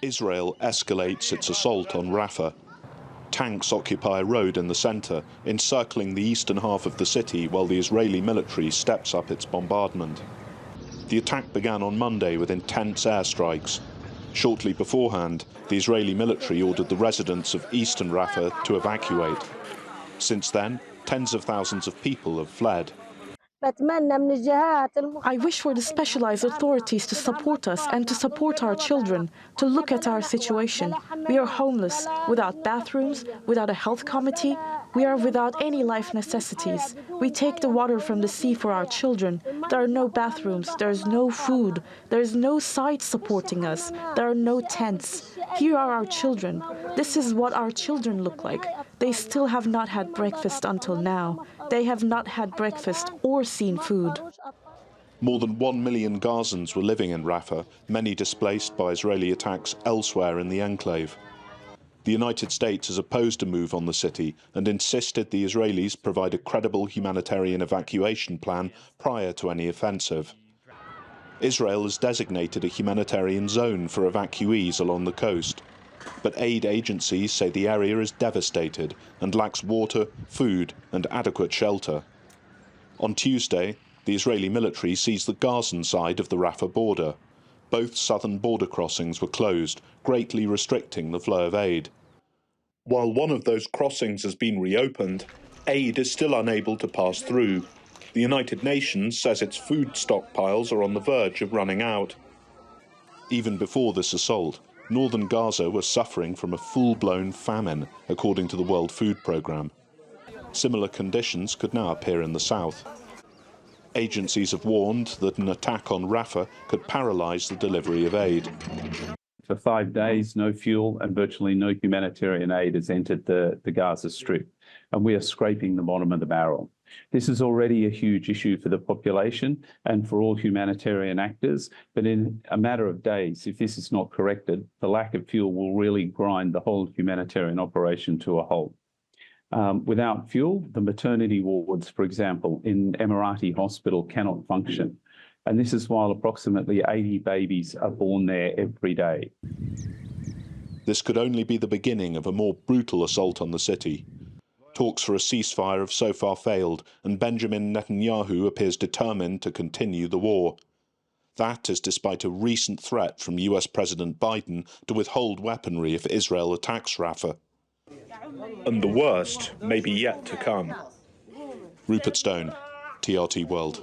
Israel escalates its assault on Rafah. Tanks occupy a road in the centre, encircling the eastern half of the city while the Israeli military steps up its bombardment. The attack began on Monday with intense airstrikes. Shortly beforehand, the Israeli military ordered the residents of eastern Rafah to evacuate. Since then, tens of thousands of people have fled. I wish for the specialized authorities to support us and to support our children, to look at our situation. We are homeless, without bathrooms, without a health committee. We are without any life necessities. We take the water from the sea for our children. There are no bathrooms, there is no food, there is no site supporting us, there are no tents. Here are our children. This is what our children look like. They still have not had breakfast until now. They have not had breakfast or seen food. More than 1 million Gazans were living in Rafah, many displaced by Israeli attacks elsewhere in the enclave. The United States has opposed a move on the city and insisted the Israelis provide a credible humanitarian evacuation plan prior to any offensive. Israel has designated a humanitarian zone for evacuees along the coast, but aid agencies say the area is devastated and lacks water, food and adequate shelter. On Tuesday, the Israeli military seized the Gazan side of the Rafah border. Both southern border crossings were closed, greatly restricting the flow of aid. While one of those crossings has been reopened, aid is still unable to pass through. The United Nations says its food stockpiles are on the verge of running out. Even before this assault, northern Gaza was suffering from a full-blown famine, according to the World Food Programme. Similar conditions could now appear in the south. Agencies have warned that an attack on Rafah could paralyse the delivery of aid. For 5 days, no fuel and virtually no humanitarian aid has entered the Gaza Strip, and we are scraping the bottom of the barrel. This is already a huge issue for the population and for all humanitarian actors, but in a matter of days, if this is not corrected, the lack of fuel will really grind the whole humanitarian operation to a halt. Without fuel, the maternity wards, for example, in Emirati Hospital cannot function. And this is while approximately 80 babies are born there every day. This could only be the beginning of a more brutal assault on the city. Talks for a ceasefire have so far failed, and Benjamin Netanyahu appears determined to continue the war. That is despite a recent threat from US President Biden to withhold weaponry if Israel attacks Rafah. And the worst may be yet to come. Rupert Stone, TRT World.